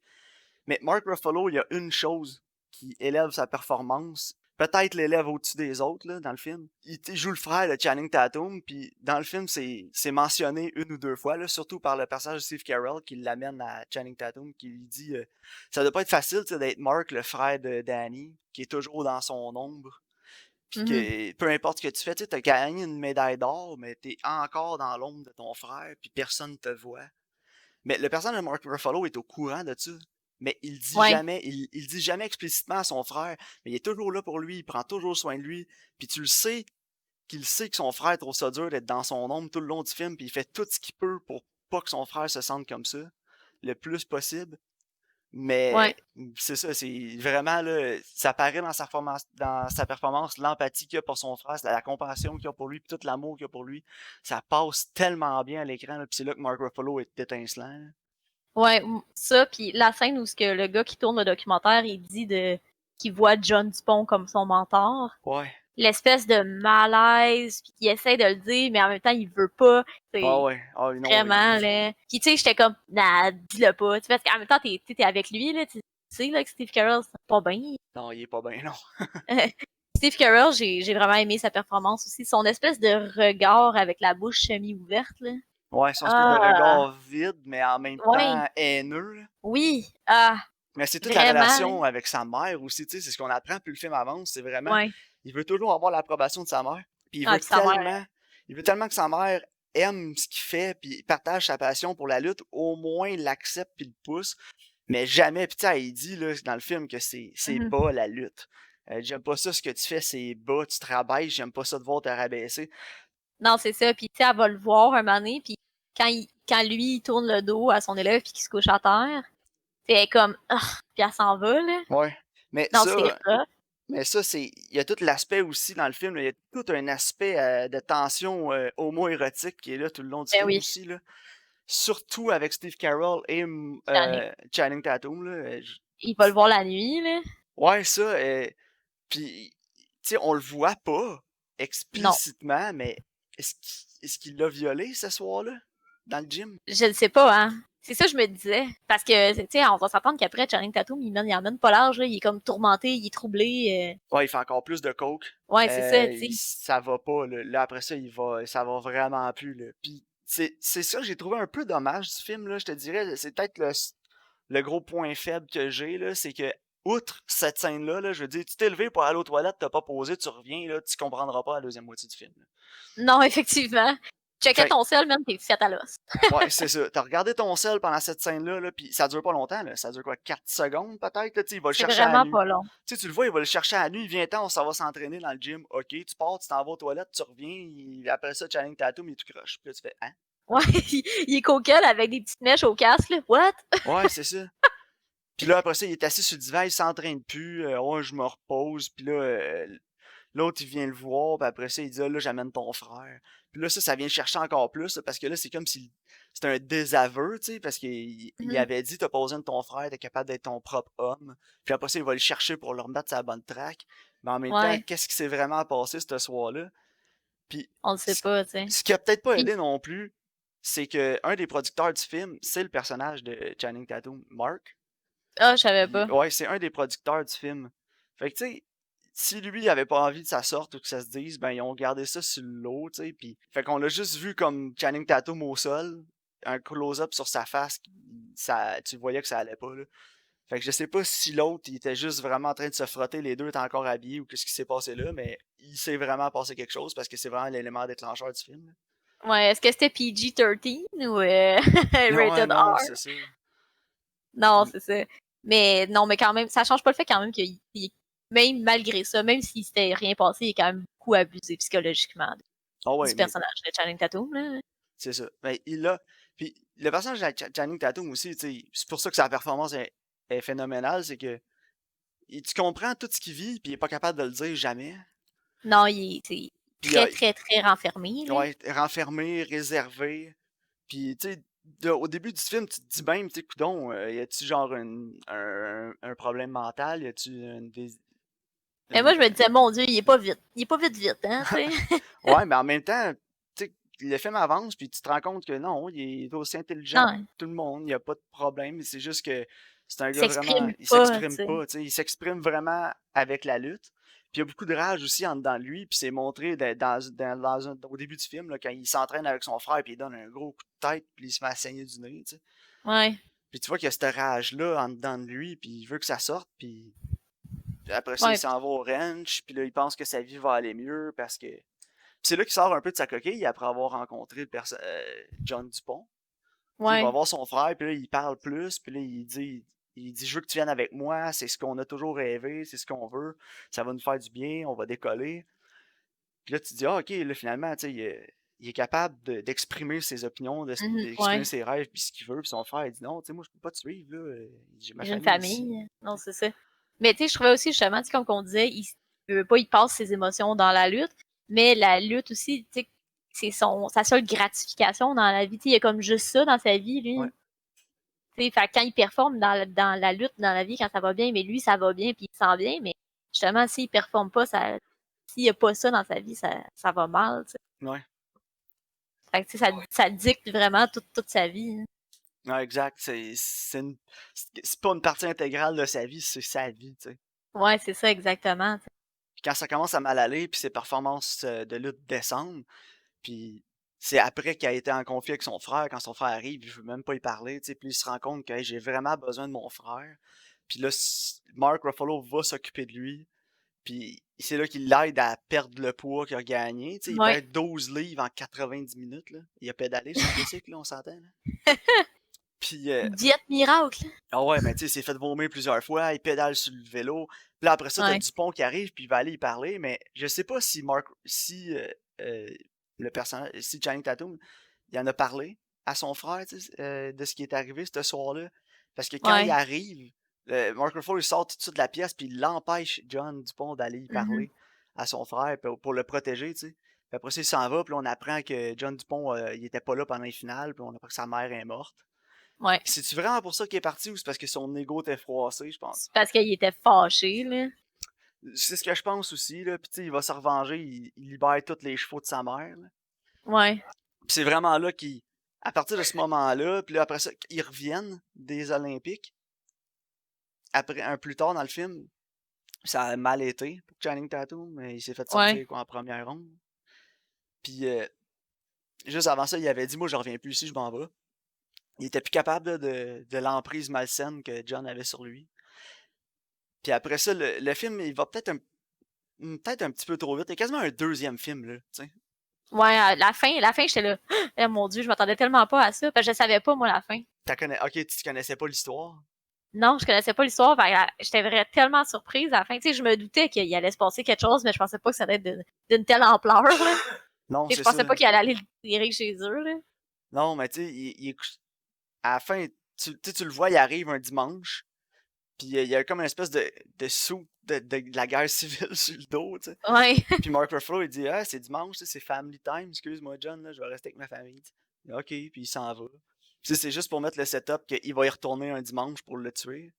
Mais Mark Ruffalo, il y a une chose qui élève sa performance. Peut-être l'élève au-dessus des autres, là, dans le film. Il joue le frère de Channing Tatum, puis dans le film, c'est mentionné une ou deux fois, là, surtout par le personnage de Steve Carell qui l'amène à Channing Tatum, qui lui dit ça doit pas être facile d'être Mark, le frère de Danny, qui est toujours dans son ombre. Puis Mhm. que peu importe ce que tu fais, tu as gagné une médaille d'or, mais t'es encore dans l'ombre de ton frère, puis personne te voit. Mais le personnage de Mark Ruffalo est au courant de ça. Mais Ouais. il dit jamais explicitement à son frère, mais il est toujours là pour lui, il prend toujours soin de lui. Puis tu le sais qu'il sait que son frère trouve ça dur d'être dans son ombre tout le long du film, puis il fait tout ce qu'il peut pour pas que son frère se sente comme ça, le plus possible. Mais Ouais. c'est ça, c'est vraiment là, ça paraît dans sa performance, l'empathie qu'il a pour son frère, la compassion qu'il a pour lui, puis tout l'amour qu'il a pour lui. Ça passe tellement bien à l'écran, puis c'est là que Mark Ruffalo est étincelant. Là. Ouais, ça, puis la scène où ce que le gars qui tourne le documentaire, il dit qu'il voit John Dupont comme son mentor. Ouais. L'espèce de malaise, puis qu'il essaie de le dire, mais en même temps, il veut pas. Ah C'est ouais. Ah non, vraiment, là. Puis tu sais, j'étais comme, nah, dis-le pas. Tu sais, parce qu'en même temps, t'es avec lui, là. Tu sais, là, que Steve Carell, c'est pas bien. non, il est pas bien, non. Steve Carell, j'ai vraiment aimé sa performance aussi. Son espèce de regard avec la bouche semi-ouverte, là. Ouais, son espèce de Ah, regard vide, mais en même ouais, temps haineux. Là. oui, ah, Mais c'est toute la vraiment, là. relation avec sa mère aussi, tu sais, c'est ce qu'on apprend plus le film avance, c'est vraiment, Ouais. il veut toujours avoir l'approbation de sa mère, puis Ah, puis sa mère, il veut tellement que sa mère aime ce qu'il fait, puis partage sa passion pour la lutte, au moins il l'accepte puis le pousse, mais jamais, puis tu sais, il dit là, dans le film que c'est mhm. bas la lutte. J'aime pas ça, ce que tu fais, c'est bas, tu te rabaisses, j'aime pas ça de voir te rabaisser. Non, c'est ça. Puis, tu sais, elle va le voir un moment donné, puis quand lui, il tourne le dos à son élève, puis qu'il se couche à terre, puis elle est comme, ah, puis elle s'en va, là. Ouais. Mais Non, c'est ça, rough. Mais ça, il y a tout l'aspect aussi dans le film, là, il y a tout un aspect de tension homo-érotique qui est là tout le long du Ben film oui, aussi, là. Surtout avec Steve Carell et Channing. Channing Tatum, là. Il va le voir la nuit, là. Ouais, ça, puis, tu sais, on le voit pas Non, explicitement, mais est-ce qu'il l'a violé ce soir-là, dans le gym? je le sais pas, hein. C'est ça que je me disais. Parce que, tu sais, on va s'entendre qu'après, Channing Tatum, il en mène pas l'âge, là. Il est comme tourmenté, il est troublé. Ouais, il fait encore plus de coke. Ouais, c'est ça, tu sais. Ça va pas, là. Là, après ça, ça va vraiment plus, là. Puis, c'est ça que j'ai trouvé un peu dommage du film, là. Je te dirais, c'est peut-être le gros point faible que j'ai, là. C'est que, outre cette scène-là, là, je veux dire, tu t'es levé pour aller aux toilettes, t'as pas posé, tu reviens, là, tu comprendras pas la deuxième moitié du film, là. Non, effectivement. Checker Fait ton sel, même, t'es fait à l'os. ouais, c'est ça. T'as regardé ton sel pendant cette scène-là, là, puis ça dure pas longtemps, là. Ça dure quoi, 4 secondes peut-être, là, tu sais, il va le C'est chercher à la vraiment nuit. pas long. Tu sais, tu le vois, il va le chercher à la nuit, il vient temps, on s'en va s'entraîner dans le gym. Ok, tu pars, tu t'en vas aux toilettes, tu reviens, après ça, Channing Tatum, il te croche. Puis là, tu fais, hein? Ouais, il est coquel avec des petites mèches au casque, là. What? Ouais, c'est ça. Puis là, après ça, il est assis sur le divan, il s'entraîne plus. Ouais, je me repose. Puis là, l'autre, il vient le voir. Puis après ça, il dit, ah, là, j'amène ton frère. Puis là, ça vient le chercher encore plus. Là, parce que là, c'est comme si c'était un désaveu, tu sais. Parce qu'il Mhm. avait dit, t'as pas besoin de ton frère, t'es capable d'être ton propre homme. Puis après ça, il va le chercher pour le remettre sur la bonne track. Mais en même temps, Ouais, qu'est-ce qui s'est vraiment passé ce soir-là? Puis on le sait ce pas, tu sais. ce qui a peut-être pas Puis, aidé non plus, c'est que un des producteurs du film, c'est le personnage de Channing Tatum, Mark. ah, je savais pas. Ouais, c'est un des producteurs du film. Fait que, tu sais, si lui il avait pas envie que ça sorte ou que ça se dise, ben ils ont gardé ça sur le lot, tu sais, puis fait qu'on l'a juste vu comme Channing Tatum au sol, un close-up sur sa face, ça, tu voyais que ça allait pas, là. Fait que je sais pas si l'autre, il était juste vraiment en train de se frotter, les deux étaient encore habillés ou qu'est-ce qui s'est passé là, mais il s'est vraiment passé quelque chose parce que c'est vraiment l'élément déclencheur du film, là. Ouais, est-ce que c'était PG-13 ou Ouais, Rated non, non, R? c'est ça. Non, Puis, c'est ça. Mais non, mais quand même, ça change pas le fait quand même même malgré ça, même s'il s'était rien passé, il est quand même beaucoup abusé psychologiquement oh du ouais, mais personnage de Channing Tatum, là. c'est ça. Mais il a. Puis le personnage de Channing Tatum aussi, tu sais, c'est pour ça que sa performance est phénoménale, c'est que tu comprends tout ce qu'il vit, puis il est pas capable de le dire jamais. Non, il est Puis très renfermé, là. ouais, renfermé, réservé. Puis, tu sais, au début du film, tu te dis même, tu sais, coudon, y a-tu genre un problème mental? Y a-tu Mais moi, une- je me disais, mon Dieu, il est pas vite. Il est pas vite, hein, tu sais. Ouais, mais en même temps, tu sais, le film avance, puis tu te rends compte que non, il est aussi intelligent que Non, tout le monde, il n'y a pas de problème. C'est juste que c'est un il gars vraiment, s'exprime il pas, tu s'exprime sais. pas, tu sais, il s'exprime vraiment avec la lutte. Puis il y a beaucoup de rage aussi en dedans de lui, puis c'est montré au début du film, là, quand il s'entraîne avec son frère, puis il donne un gros coup de tête, puis il se met à saigner du nez, tu sais. Ouais. Puis tu vois qu'il y a cette rage-là en dedans de lui, puis il veut que ça sorte, puis après ça, il Ouais. s'en va au ranch, puis là, il pense que sa vie va aller mieux parce que c'est là qu'il sort un peu de sa coquille après avoir rencontré John Dupont. T'sais, il va Ouais. voir son frère, puis là, il parle plus, puis là, il dit, je veux que tu viennes avec moi, c'est ce qu'on a toujours rêvé, c'est ce qu'on veut, ça va nous faire du bien, on va décoller. Puis là, tu te dis, ah, ok, là, finalement, tu sais, il est capable d'exprimer ses opinions, d'exprimer Ouais. ses rêves, puis ce qu'il veut, puis son frère, il dit, non, tu sais, moi, je peux pas te suivre, là, j'ai ma J'ai une famille ici. famille. Non, c'est ça. Mais tu sais, je trouvais aussi justement, tu sais, comme on disait, il veut pas, il passe ses émotions dans la lutte, mais la lutte aussi, tu sais, c'est sa seule gratification dans la vie. Tu sais, il y a comme juste ça dans sa vie, Ouais, lui. Tu sais, fait que quand il performe dans la lutte, dans la vie, quand ça va bien, mais lui, ça va bien, puis il se sent bien, mais justement, s'il performe pas, s'il y a pas ça dans sa vie, ça va mal, tu sais. ouais. Fait que, tu sais, ça dicte vraiment toute sa vie, hein. Ouais, exact. C'est pas une partie intégrale de sa vie, c'est sa vie, tu sais. Ouais, c'est ça, exactement. Puis quand ça commence à mal aller, puis ses performances de lutte descendent, puis c'est après qu'il a été en conflit avec son frère, quand son frère arrive, il veut même pas y parler, tu sais, puis il se rend compte que hey, j'ai vraiment besoin de mon frère. Puis là, Mark Ruffalo va s'occuper de lui, puis c'est là qu'il l'aide à perdre le poids qu'il a gagné. Tu sais, il Ouais. perd 12 livres en 90 minutes, là. Il a pédalé sur le bicycle, là, on s'entend, là. Puis, Diète miracle. ah ouais, mais tu sais, il s'est fait vomir plusieurs fois, il pédale sur le vélo. Puis là, après ça, t'as Ouais. Dupont qui arrive, puis il va aller y parler, mais je sais pas euh, le personnage, si Channing Tatum, il en a parlé à son frère, tu sais, de ce qui est arrivé ce soir-là. Parce que quand il Ouais. arrive, Mark Ruffalo, il sort tout de suite de la pièce, puis il l'empêche, John Dupont, d'aller y Mhm. parler à son frère pour le protéger, tu sais. Puis après ça, il s'en va, puis là, on apprend que John Dupont, il était pas là pendant les finales, puis on apprend que sa mère est morte. Ouais. C'est-tu vraiment pour ça qu'il est parti ou c'est parce que son ego était froissé, je pense? C'est parce qu'il était fâché, là. C'est ce que je pense aussi, là. Puis tu sais, il va se revenger, il libère tous les chevaux de sa mère, là. Ouais. Puis c'est vraiment là à partir de ce moment-là, puis là, après ça, ils reviennent des Olympiques. Après, un plus tard dans le film, ça a mal été pour Channing Tatum, mais il s'est fait Ouais. sortir quoi, en première ronde. Puis juste avant ça, il avait dit, moi, je reviens plus ici, je m'en vais. Il était plus capable là, de l'emprise malsaine que John avait sur lui. Puis après ça, le film, il va peut-être un petit peu trop vite. Il y a quasiment un deuxième film, là, tu sais. Ouais, la fin, j'étais là. Eh, mon Dieu, je m'attendais tellement pas à ça. Parce que je savais pas, moi, la fin. Ok, tu connaissais pas l'histoire. Non, je connaissais pas l'histoire. J'étais vraiment tellement surprise à la fin. Tu sais, je me doutais qu'il allait se passer quelque chose, mais je pensais pas que ça allait être d'une telle ampleur, là. Non, Tu sais, je c'est pensais ça. pas qu'il allait aller le tirer chez eux, là. Non, mais tu sais, à la fin, tu le vois, il arrive un dimanche, puis il y a comme une espèce de sou de la guerre civile sur le dos, tu sais. Ouais. Puis Mark Ruffalo, il dit, ah, c'est dimanche, tu sais, c'est family time, excuse-moi, John, là, je vais rester avec ma famille. Il dit, ok, puis il s'en va. Puis c'est juste pour mettre le setup qu'il va y retourner un dimanche pour le tuer.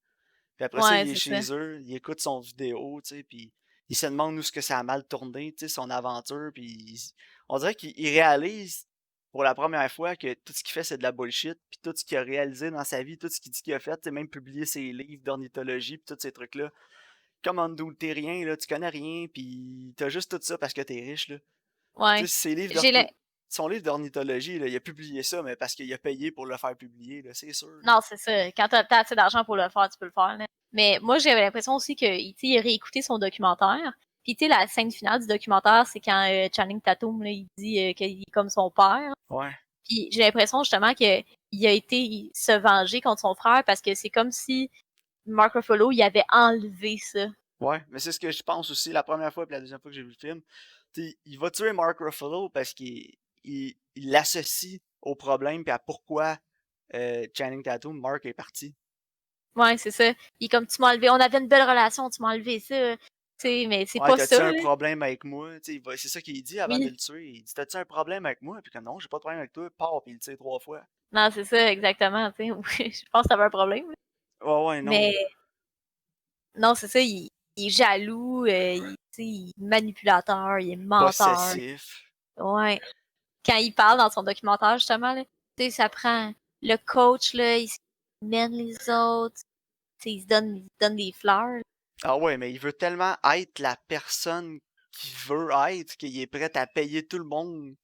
Puis après ça, Ouais, il est c'est ça. chez eux, il écoute son vidéo, tu sais, puis il se demande où ce que ça a mal tourné, tu sais, son aventure, puis on dirait qu'il réalise pour la première fois que tout ce qu'il fait, c'est de la bullshit, puis tout ce qu'il a réalisé dans sa vie, tout ce qu'il dit qu'il a fait, tu sais, même publier ses livres d'ornithologie, puis tous ces trucs-là. Comme Andrew, t'es rien, là, tu connais rien, puis t'as juste tout ça parce que t'es riche, là. Tu Ouais. sais, J'ai le... son livre d'ornithologie, là, il a publié ça, mais parce qu'il a payé pour le faire publier, là, c'est sûr. Là. Non, c'est ça. Quand t'as assez d'argent pour le faire, tu peux le faire, là. Mais moi, j'avais l'impression aussi que, tu sais, il a réécouté son documentaire. Puis, tu sais, la scène finale du documentaire, c'est quand Channing Tatum, là, il dit qu'il est comme son père. Ouais. Puis, j'ai l'impression justement que il a été se venger contre son frère parce que c'est comme si Mark Ruffalo, il avait enlevé ça. Ouais, mais c'est ce que je pense aussi la première fois et la deuxième fois que j'ai vu le film. T'sais, il va tuer Mark Ruffalo parce qu'il l'associe au problème et à pourquoi Channing Tatum, Mark est parti. Ouais, c'est ça. Il est comme, tu m'as enlevé, on avait une belle relation, tu m'as enlevé ça. sais, mais c'est Ouais, pas t'as-tu ça, un là. problème avec moi? Tu sais, c'est ça qu'il dit avant de Oui. le tuer. Il dit, t'as-tu un problème avec moi? Puis comme non, j'ai pas de problème avec toi, pars, puis il le tire 3 fois. Non, c'est ça, exactement, tu sais. Oui, je pense que t'avais un problème, là. Ouais, ouais, non. Mais non, c'est ça, il est jaloux, tu sais, il est manipulateur, il est menteur. Possessif. Ouais. Quand il parle dans son documentaire, justement, là, tu sais, ça prend le coach, là, il mène les autres, tu sais, il se donne des fleurs. Ah ouais, mais il veut tellement être la personne qu'il veut être qu'il est prêt à payer tout le monde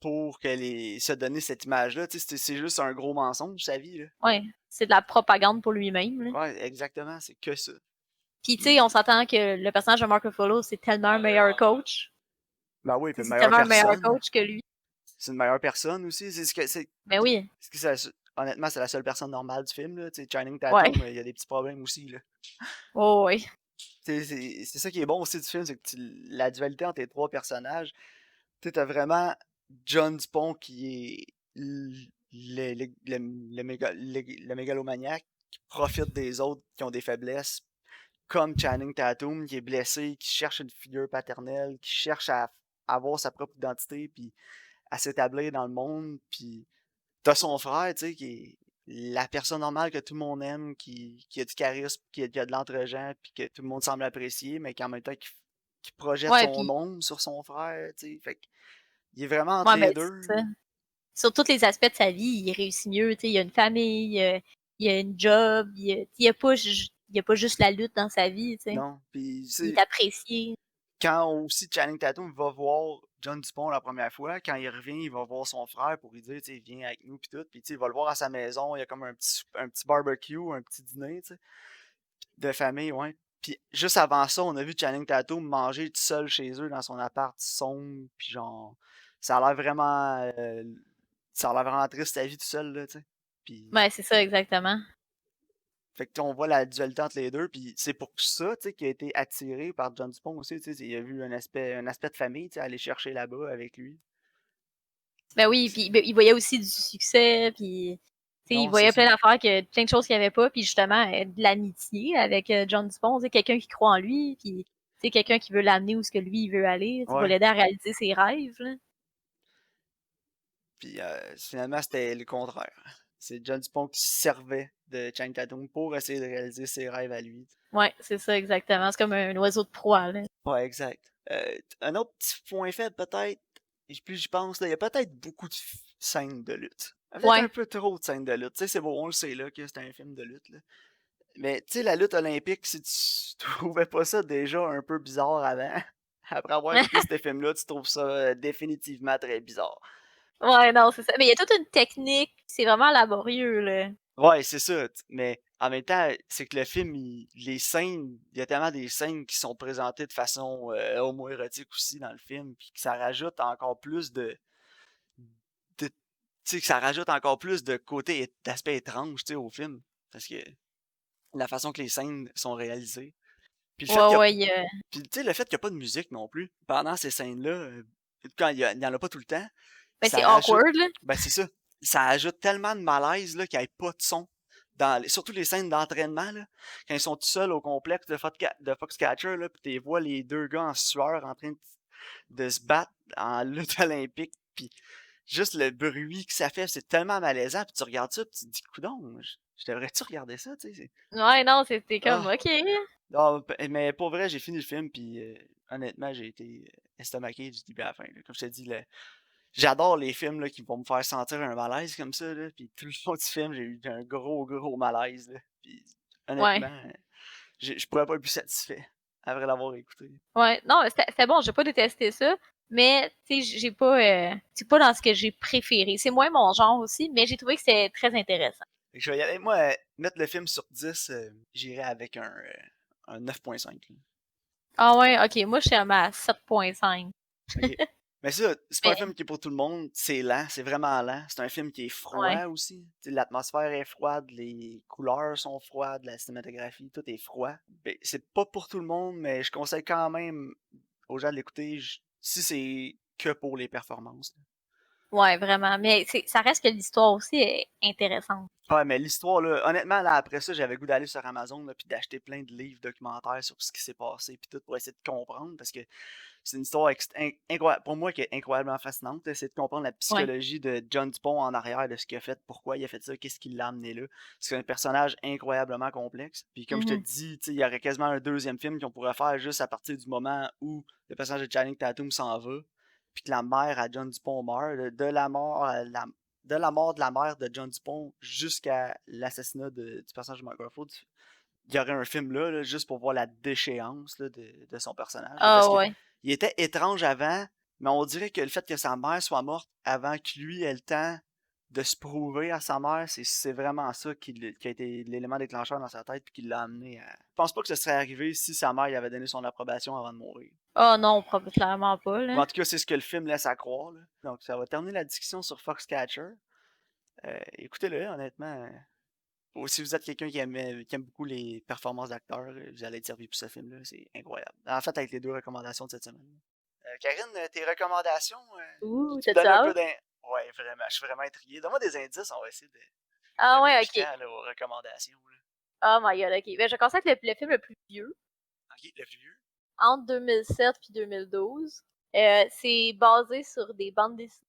pour se donner cette image-là. Tu sais, c'est juste un gros mensonge, sa vie, là. Ouais, c'est de la propagande pour lui-même, là. Ouais, exactement, c'est que ça. Puis, tu sais, Puis, on s'entend que le personnage de Marco Polo, c'est tellement un meilleur coach. ben oui, Tu puis sais, une c'est meilleure tellement un meilleur personne. coach que lui. C'est une meilleure personne aussi. Mais oui, Honnêtement, c'est la seule personne normale du film, là. Tu sais, Channing ouais. Tatum, il y a des petits problèmes aussi, là. Oh, oui. Tu sais, c'est ça qui est bon aussi du film, c'est que la dualité entre les trois personnages. Tu sais, t'as vraiment John Dupont qui est le mégalomaniaque qui profite des autres qui ont des faiblesses, comme Channing Tatum qui est blessé, qui cherche une figure paternelle, qui cherche à avoir sa propre identité, puis à s'établir dans le monde, puis t'as son frère, tu sais, qui est la personne normale que tout le monde aime, qui a du charisme, qui a de l'entre-gens, puis que tout le monde semble apprécier, mais qui en même temps qui projette Ouais, son puis, ombre sur son frère, tu sais. Fait il est vraiment entre ouais, les mais c'est deux. ça. Sur tous les aspects de sa vie, il réussit mieux. Tu sais, il a une famille, il a une job, il y a pas juste la lutte dans sa vie. Tu sais. Non. Puis, tu Il est sais, apprécié. quand aussi Channing Tatum va voir John Dupont la première fois, quand il revient, il va voir son frère pour lui dire, tu sais, viens avec nous, puis tout. Puis, tu sais, il va le voir à sa maison, il y a comme un petit barbecue, un petit dîner, tu sais, de famille, ouais. Puis, juste avant ça, on a vu Channing Tatum manger tout seul chez eux dans son appart sombre, puis genre, ça a l'air vraiment, ça a l'air vraiment triste sa vie tout seul, là, tu sais. Puis, Ouais, c'est ça, exactement. fait que on voit la dualité entre les deux, puis c'est pour ça, tu sais, qu'il a été attiré par John Dupont aussi, tu sais, il a vu un aspect de famille, tu sais, aller chercher là-bas avec lui. Ben oui, puis ben, il voyait aussi du succès, puis tu sais, il Non, c'est voyait ça. plein d'affaires, plein de choses qu'il n'y avait pas, puis justement, de l'amitié avec John Dupont, tu sais, quelqu'un qui croit en lui, puis tu sais, quelqu'un qui veut l'amener où ce que lui, il veut aller, tu va Ouais. l'aider à réaliser ses rêves, là. Puis finalement, c'était le contraire. C'est John Dupont qui se servait de Channing Tatum pour essayer de réaliser ses rêves à lui. Ouais, c'est ça, exactement. C'est comme un oiseau de proie, là. Ouais, exact. Un autre petit point faible, peut-être, et plus j'y pense, là, il y a peut-être beaucoup de scènes de lutte. Peut-être un Ouais. peu trop de scènes de lutte. Tu sais, c'est bon, on le sait, là, que c'est un film de lutte, là. Mais tu sais, la lutte olympique, si tu trouvais pas ça déjà un peu bizarre avant, après avoir écouté ce film-là, tu trouves ça définitivement très bizarre. Ouais, non, c'est ça. Mais il y a toute une technique, c'est vraiment laborieux, là. Ouais, c'est ça. Mais en même temps, c'est que le film, les scènes, il y a tellement des scènes qui sont présentées de façon homoérotique aussi dans le film, puis que ça rajoute encore plus tu sais, que ça rajoute encore plus de côté, d'aspect étrange, tu sais, au film. Parce que la façon que les scènes sont réalisées. Puis le fait Ouais, qu'il y a ouais, Puis, tu sais, le fait qu'il n'y a pas de musique non plus pendant ces scènes-là, quand il y en a pas tout le temps, ben, c'est ça rajoute. awkward, là. Ben, c'est ça. Ça ajoute tellement de malaise là, qu'il n'y ait pas de son. Surtout les scènes d'entraînement, là, quand ils sont tout seuls au complexe de Foxcatcher, là, puis tu vois les deux gars en sueur en train de se battre en lutte olympique, puis juste le bruit que ça fait, c'est tellement malaisant, puis tu regardes ça, puis tu te dis, coudonc, je devrais-tu regarder ça, tu sais? Ouais, non, c'était comme, Ah, OK. non, mais pour vrai, j'ai fini le film, puis honnêtement, j'ai été estomaqué du début à la fin, là. Comme je t'ai dit, j'adore les films là, qui vont me faire sentir un malaise comme ça, là, puis tout le long du film, j'ai eu un gros, gros malaise, là. Puis Ouais. honnêtement, je pourrais pas être plus satisfait après l'avoir écouté. Ouais. Non, c'était bon, j'ai pas détesté ça, mais, tu sais, j'ai pas, c'est pas dans ce que j'ai préféré. C'est moins mon genre aussi, mais j'ai trouvé que c'était très intéressant. Fait que je vais y aller, moi, mettre le film sur 10, j'irai avec un 9.5, là. Ah ouais, OK, moi, je suis à ma 7.5. Ok. Mais ça, c'est pas un Mais, film qui est pour tout le monde, c'est lent, c'est vraiment lent. C'est un film qui est ouais. froid aussi. Tu sais, l'atmosphère est froide, les couleurs sont froides, la cinématographie, tout est froid. Ben, c'est pas pour tout le monde, mais je conseille quand même aux gens de l'écouter si c'est que pour les performances. Ouais, vraiment. Mais ça reste que l'histoire aussi est intéressante. Ouais, mais l'histoire, là, honnêtement, là, après ça, j'avais le goût d'aller sur Amazon, là, puis d'acheter plein de livres documentaires sur ce qui s'est passé, puis tout pour essayer de comprendre, parce que c'est une histoire pour moi qui est incroyablement fascinante, là, c'est de comprendre la Ouais. psychologie de John Dupont en arrière, de ce qu'il a fait, pourquoi il a fait ça, qu'est-ce qui l'a amené là. C'est un personnage incroyablement complexe. Puis comme je te Mhm. dis, tu sais, il y aurait quasiment un deuxième film qu'on pourrait faire juste à partir du moment où le personnage de Channing Tatum s'en va, puis que la mère à John Dupont meurt, de la mort de la mort de la mère de John Dupont jusqu'à l'assassinat du personnage de Mark Ruffalo. Il y aurait un film là, juste pour voir la déchéance là, de son personnage. Là, parce Ah que ouais. il était étrange avant, mais on dirait que le fait que sa mère soit morte avant que lui ait le temps de se prouver à sa mère, c'est vraiment ça qui a été l'élément déclencheur dans sa tête puis qui l'a amené à. Je pense pas que ce serait arrivé si sa mère y avait donné son approbation avant de mourir. Ah non, clairement pas, Mais là. en tout cas, c'est ce que le film laisse à croire. Là. Donc, ça va terminer la discussion sur Foxcatcher. Écoutez-le, honnêtement. Ou si vous êtes quelqu'un qui aime beaucoup les performances d'acteurs, vous allez être servi pour ce film-là. C'est incroyable. En fait, avec les deux recommandations de cette semaine. Karine, tes recommandations, tu me T'as-tu donnes un peu hâte? d'un. Ouais, vraiment, je suis vraiment intrigué. Donne-moi des indices, on va essayer de Ah mettre ouais, du ok. temps là, aux recommandations. Là. Oh my god, ok. Ben, je commence avec le film le plus vieux, Ok, le plus vieux. entre 2007 puis 2012. C'est basé sur des bandes dessinées.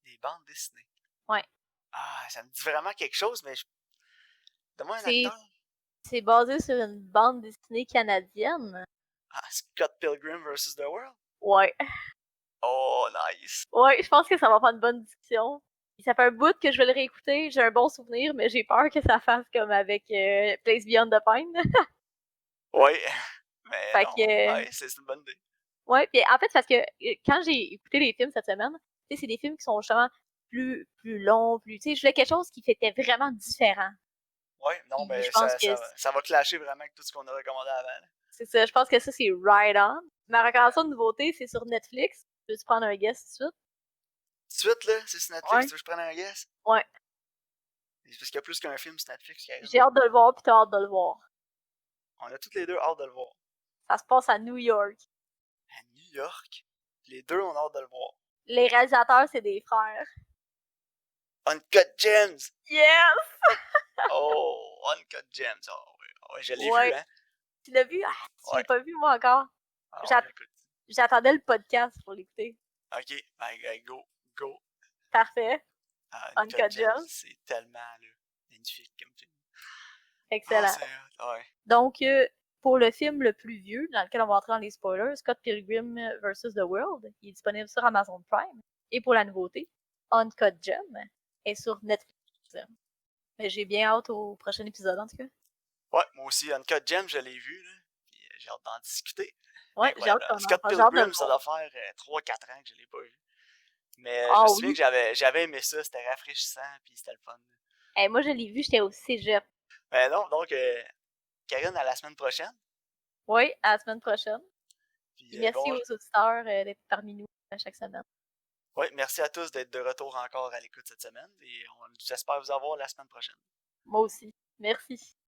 Des bandes dessinées. Ouais. Ah, ça me dit vraiment quelque chose, mais donne-moi un C'est acteur. c'est basé sur une bande dessinée canadienne. Ah, Scott Pilgrim vs. The World. Ouais. Oh, nice. Ouais, je pense que ça va faire une bonne discussion. Puis ça fait un bout que je vais le réécouter. J'ai un bon souvenir, mais j'ai peur que ça fasse comme avec Place Beyond the Pine. Ouais, mais Fait non, que, ouais, c'est une bonne idée. ouais. Puis en fait, parce que quand j'ai écouté les films cette semaine, tu sais, c'est des films qui sont justement plus longs, tu sais, je voulais quelque chose qui était vraiment différent. Ouais, non, Puis je mais pense ça, que ça va clasher vraiment avec tout ce qu'on a recommandé avant. Là. c'est ça. Je pense que ça, c'est right on. Ma recommandation de nouveauté, c'est sur Netflix. Peux-tu prendre un guess tout de suite? Tout de suite, là, c'est sur Netflix, Ouais. tu veux que je prenne un guess? Ouais. Parce qu'il y a plus qu'un film sur Netflix, Karine. J'ai hâte de le voir, puis t'as hâte de le voir. On a toutes les deux hâte de le voir. Ça se passe à New York. À New York, les deux, on a hâte de le voir. Les réalisateurs, c'est des frères. Uncut Gems! Yes! Oh, Uncut Gems. Oh, ouais, oh, ouais je l'ai vu, Ouais. hein? Tu l'as vu? Ah, tu l'ai Ouais. pas vu, moi, encore. Ah, J'at- ouais, écoute. J'attendais le podcast pour l'écouter. Ok, ben, go, go. Parfait. Uncut Uncut Gems, Gems. c'est tellement, là, magnifique comme film. Ah, Excellent. c'est. Ouais. Donc, pour le film le plus vieux, dans lequel on va entrer dans les spoilers, Scott Pilgrim vs. The World, il est disponible sur Amazon Prime. Et pour la nouveauté, Uncut Gem est sur Netflix. Mais j'ai bien hâte au prochain épisode, en tout cas. Ouais, moi aussi, Uncut Gems, je l'ai vu, là. Puis j'ai hâte d'en discuter. Ouais, j'ai hâte Incroyable. qu'on en Scott parle. J'ai hâte de le Pilgrim, ça voir. doit faire 3-4 ans que je l'ai pas vu. Mais je me Ah souviens oui? que j'avais aimé ça, c'était rafraîchissant, puis c'était le fun. Hey, moi, je l'ai vu, j'étais au cégep. Mais non, donc, Karine, à la semaine prochaine. Oui, à la semaine prochaine. Puis, Puis merci bon, aux auditeurs d'être parmi nous chaque semaine. ouais, merci à tous d'être de retour encore à l'écoute cette semaine. Et j'espère vous avoir la semaine prochaine. Moi aussi. Merci.